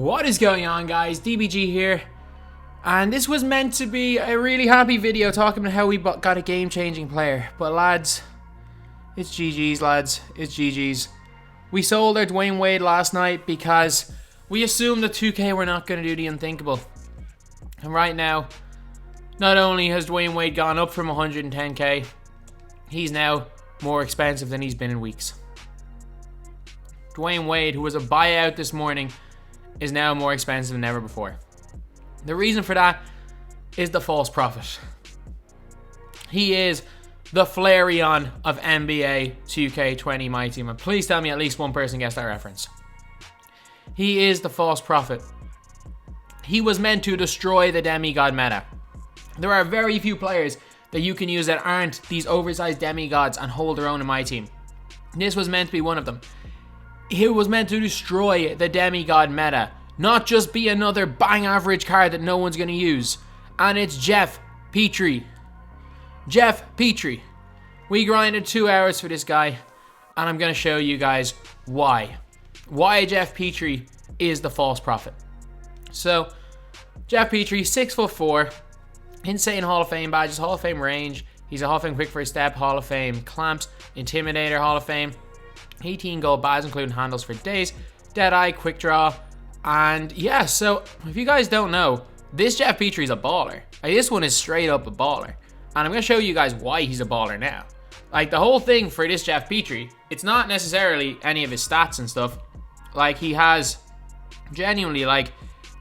What is going on, guys? DBG here, and this was meant to be a really happy video talking about how we got a game-changing player, but lads, it's GG's, lads. It's GG's. We sold our Dwyane Wade last night because we assumed that 2K were not going to do the unthinkable, and right now, not only has Dwyane Wade gone up from 110k, he's now more expensive than he's been in weeks. Dwyane Wade, who was a buyout this morning, is now more expensive than ever before. The reason for that is the false prophet. He is the Flareon of NBA 2K20 myteam. And please tell me at least one person gets that reference. He is the false prophet. He was meant to destroy the demigod meta. There are very few players that you can use that aren't these oversized demigods and hold their own in my team. This was meant to be one of them. He was meant to destroy the demigod meta, not just be another bang average card that no one's going to use. And it's Geoff Petrie. Geoff Petrie. We grinded 2 hours for this guy, and I'm going to show you guys why. Why Geoff Petrie is the false prophet. So, Geoff Petrie, 6'4", insane Hall of Fame badges, Hall of Fame range. He's a Hall of Fame quick first step, Hall of Fame clamps, Intimidator, Hall of Fame. 18 gold badges, including handles for days, Deadeye, quick draw, and yeah, so if you guys don't know, this Geoff Petrie is a baller. Like, this one is straight up a baller, and I'm going to show you guys why he's a baller now. Like, the whole thing for this Geoff Petrie, it's not necessarily any of his stats and stuff. Like, he has genuinely, like,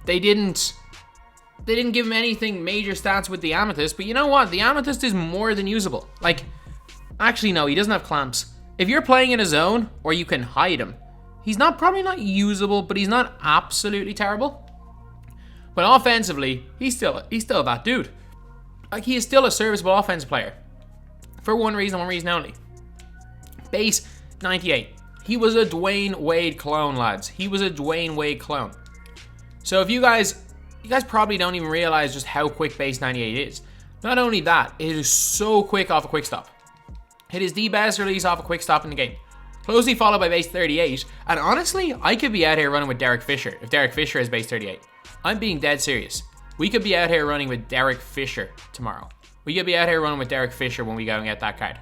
they didn't give him anything major stats with the Amethyst, but you know what? The Amethyst is more than usable. Like, actually no, he doesn't have clamps. If you're playing in a zone, or you can hide him, he's probably not usable, but he's not absolutely terrible. But offensively, he's still that dude. Like, he is still a serviceable offensive player. For one reason only. Base 98. He was a Dwyane Wade clone, lads. He was a Dwyane Wade clone. So if you guys probably don't even realize just how quick base 98 is. Not only that, it is so quick off a quick stop. It is the best release off a quick stop in the game. Closely followed by base 38. And honestly, I could be out here running with Derek Fisher if Derek Fisher has base 38. I'm being dead serious. We could be out here running with Derek Fisher tomorrow. We could be out here running with Derek Fisher when we go and get that card.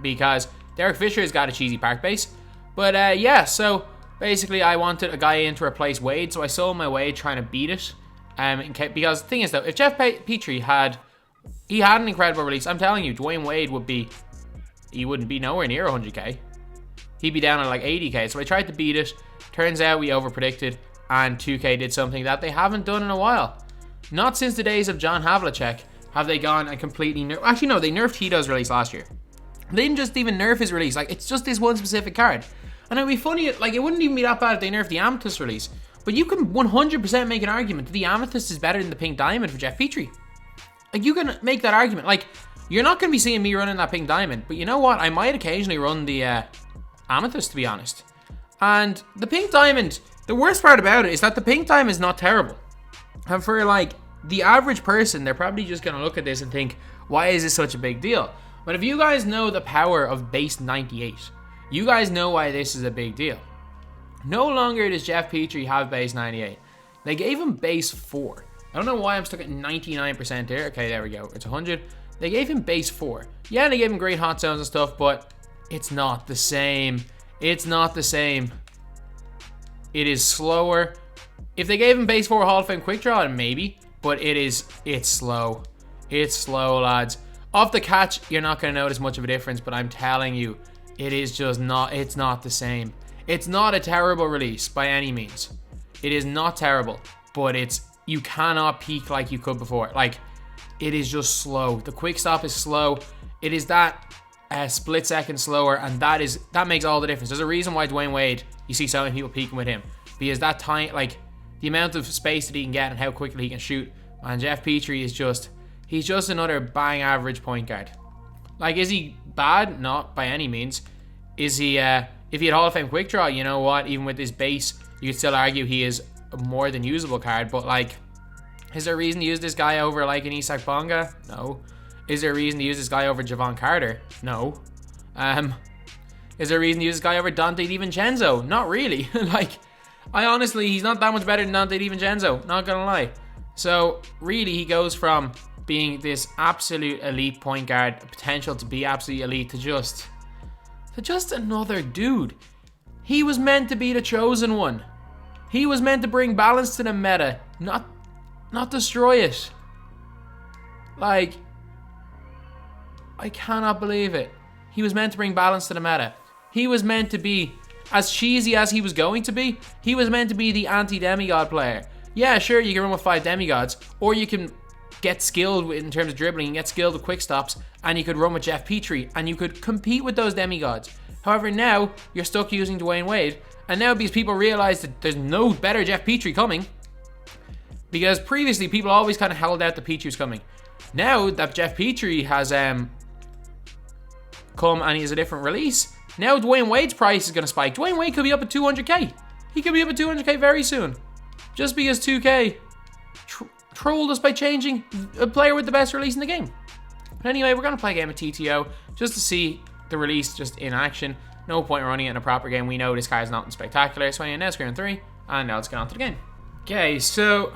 Because Derek Fisher has got a cheesy park base. But yeah, so basically I wanted a guy in to replace Wade. So I sold my Wade trying to beat it. Because the thing is though, if Geoff Petrie had an incredible release, I'm telling you, Dwyane Wade he wouldn't be nowhere near 100k. He'd be down at like 80k. So I tried to beat it. Turns out we overpredicted, and 2K did something that they haven't done in a while. Not since the days of John Havlicek have they gone and completely actually no, they nerfed Hito's release last year. They didn't just even nerf his release. Like, it's just this one specific card. And it'd be funny, like, it wouldn't even be that bad if they nerfed the Amethyst release. But you can 100% make an argument that the Amethyst is better than the Pink Diamond for Geoff Petrie. Like, you can make that argument. Like, you're not going to be seeing me running that Pink Diamond, but you know what? I might occasionally run the Amethyst, to be honest. And the Pink Diamond, the worst part about it is that the Pink Diamond is not terrible. And for, like, the average person, they're probably just going to look at this and think, why is this such a big deal? But if you guys know the power of base 98, you guys know why this is a big deal. No longer does Geoff Petrie have base 98. They gave him base 4. I don't know why I'm stuck at 99% here. Okay, there we go. It's 100. They gave him base 4. Yeah, they gave him great hot zones and stuff, but it's not the same. It's not the same. It is slower. If they gave him base 4 Hall of Fame quick draw, then maybe, but it's slow. It's slow, lads. Off the catch, you're not going to notice much of a difference, but I'm telling you, it's not the same. It's not a terrible release by any means. It is not terrible, but you cannot peak like you could before. Like, it is just slow. The quick stop is slow. It is that split second slower, and that makes all the difference. There's a reason why Dwyane Wade, you see so many people peaking with him, because that time, like, the amount of space that he can get and how quickly he can shoot. And Geoff Petrie is he's just another bang average point guard. Like, is he bad? Not by any means. Is he, if he had Hall of Fame quick draw, you know what, even with his base, you could still argue he is a more than usable card, but like, is there a reason to use this guy over like an Isak Bonga? No. Is there a reason to use this guy over Javon Carter? No. Is there a reason to use this guy over Dante DiVincenzo? Not really. Like, honestly, he's not that much better than Dante DiVincenzo, not gonna lie. So really, he goes from being this absolute elite point guard, potential to be absolutely elite, to just another dude. He was meant to be the chosen one. He was meant to bring balance to the meta, not destroy it. Like, I cannot believe it. He was meant to bring balance to the meta. He was meant to be, as cheesy as he was going to be, he was meant to be the anti-demigod player. Yeah, sure, you can run with 5 demigods, or you can get skilled in terms of dribbling, and get skilled with quick stops, and you could run with Geoff Petrie, and you could compete with those demigods. However, now you're stuck using Dwyane Wade, and now because people realize that there's no better Geoff Petrie coming, because previously people always kind of held out that Petrie was coming. Now that Geoff Petrie has come and he has a different release, now Dwyane Wade's price is going to spike. Dwyane Wade could be up at 200k. He could be up at 200k very soon, just because 2K trolled us by changing a player with the best release in the game. But anyway, we're going to play a game of TTO just to see the release just in action. No point running it in a proper game. We know this guy is not spectacular. So anyway, now it's round 3, and now let's get on to the game. Okay, so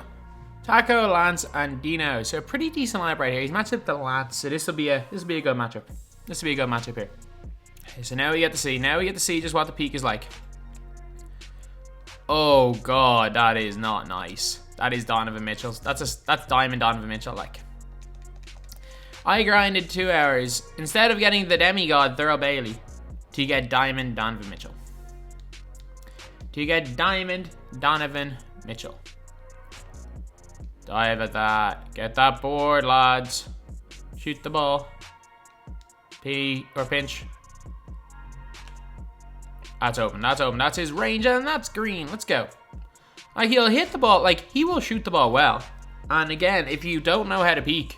Taco, Lance, and Dino. So a pretty decent lineup right here. He's matched up the Lance, so this will be a good matchup. This will be a good matchup here. Okay, so now we get to see just what the peak is like. Oh god, that is not nice. That is Donovan Mitchell. That's Diamond Donovan Mitchell. Like, I grinded 2 hours instead of getting the demigod Thurl Bailey to get Diamond Donovan Mitchell. To get Diamond Donovan Mitchell. Dive at that. Get that board, lads. Shoot the ball. P or pinch. That's open. That's open. That's his range, and that's green. Let's go. Like, he'll hit the ball. Like, he will shoot the ball well. And again, if you don't know how to peek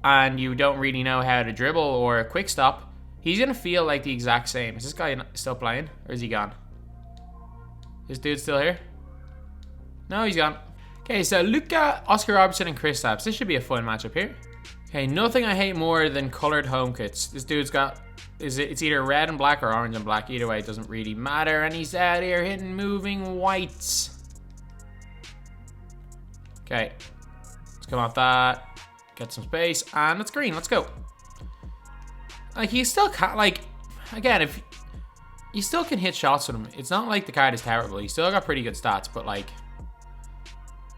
and you don't really know how to dribble or quick stop, he's gonna feel like the exact same. Is this guy still playing, or is he gone? This dude's still here? No, he's gone. Okay, so Luka, Oscar Robertson, and Kristaps. This should be a fun matchup here. Okay, nothing I hate more than colored home kits. This dude's got, it's either red and black or orange and black. Either way, it doesn't really matter. And he's out here hitting moving whites. Okay, let's come off that. Get some space, and it's green. Let's go. Like, he still can't, like, again, if you still can hit shots with him. It's not like the card is terrible. He's still got pretty good stats, but like,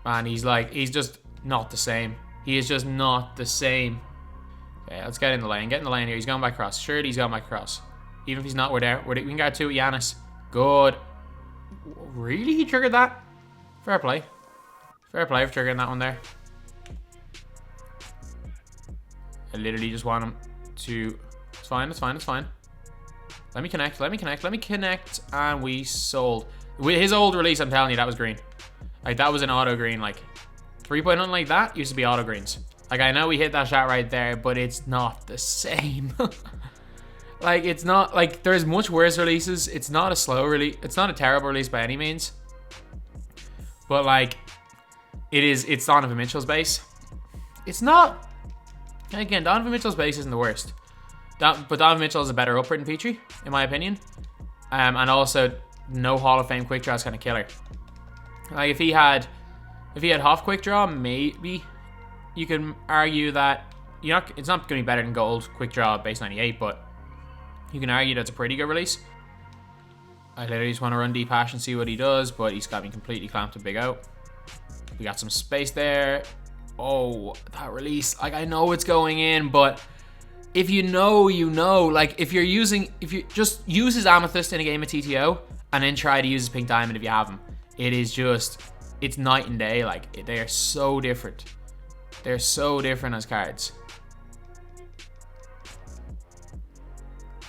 man, he's just not the same. He is just not the same. Okay, let's get in the lane. Get in the lane here. He's going by cross. Surely he's going by cross. Even if he's not, we're there. We can get 2 with Giannis. Good. Really? He triggered that? Fair play. Fair play for triggering that one there. I literally just want him to... It's fine, it's fine, it's fine. Let me connect, let me connect, let me connect. And we sold. With his old release, I'm telling you, that was green. Like, that was an auto green. Like, 3-point nothing like that used to be auto greens. Like, I know we hit that shot right there, but it's not the same. Like, it's not, like, there's much worse releases. It's not a slow release. It's not a terrible release by any means. But, like, it's Donovan Mitchell's base. It's not, again, Donovan Mitchell's base isn't the worst. But Donovan Mitchell is a better upper than Petrie, in my opinion. And also, no Hall of Fame quick draw is kind of killer. Like, if he had Hoff quick draw, maybe you can argue that it's not going to be better than Gold quick draw base 98, but you can argue that's a pretty good release. I literally just want to run deep hash and see what he does, but he's got me completely clamped with Big O. We got some space there. Oh, that release. Like, I know it's going in, but if you know, you know. Like, if you just use his Amethyst in a game of TTO and then try to use his Pink Diamond if you have him. It is just, it's night and day. Like, they are so different. They're so different as cards.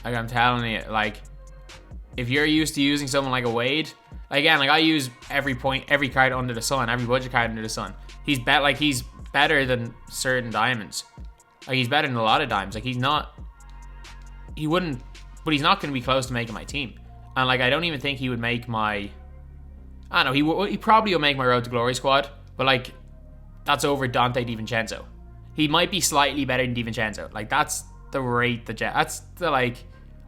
Like, I'm telling you, like, if you're used to using someone like a Wade, again, like, I use every card under the sun, every budget card under the sun. He's better than certain diamonds. Like, he's better than a lot of diamonds. Like, he's not going to be close to making my team. And, like, I don't even think he would make my, I don't know, he probably will make my Road to Glory squad, but, like, that's over Dante DiVincenzo. He might be slightly better than DiVincenzo. Like, that's the, like,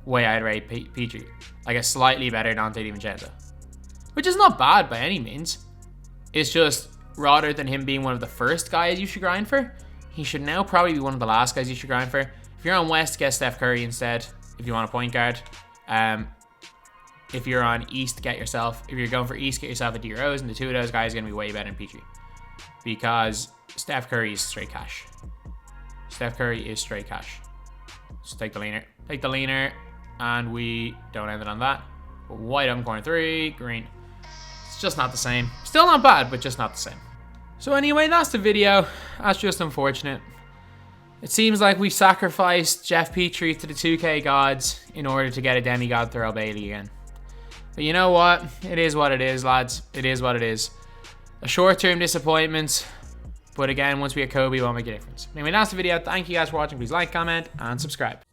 way I'd rate Petrie. Like, a slightly better Dante DiVincenzo. which is not bad by any means. It's just, rather than him being one of the first guys you should grind for, he should now probably be one of the last guys you should grind for. If you're on West, get Steph Curry instead, if you want a point guard. If you're on East, if you're going for East, get yourself a D Rose, and the two of those guys are going to be way better than Petrie. Because Steph Curry is straight cash. Steph Curry is straight cash. Just take the leaner. Take the leaner, and we don't end it on that. But white on corner 3, green. It's just not the same. Still not bad, but just not the same. So anyway, that's the video. That's just unfortunate. It seems like we sacrificed Geoff Petrie to the 2K gods in order to get a demigod Thurl Bailey again. But you know what? It is what it is, lads. It is what it is. A short-term disappointment. But again, once we get Kobe, it won't make a difference. Anyway, that's the video. Thank you guys for watching. Please like, comment, and subscribe.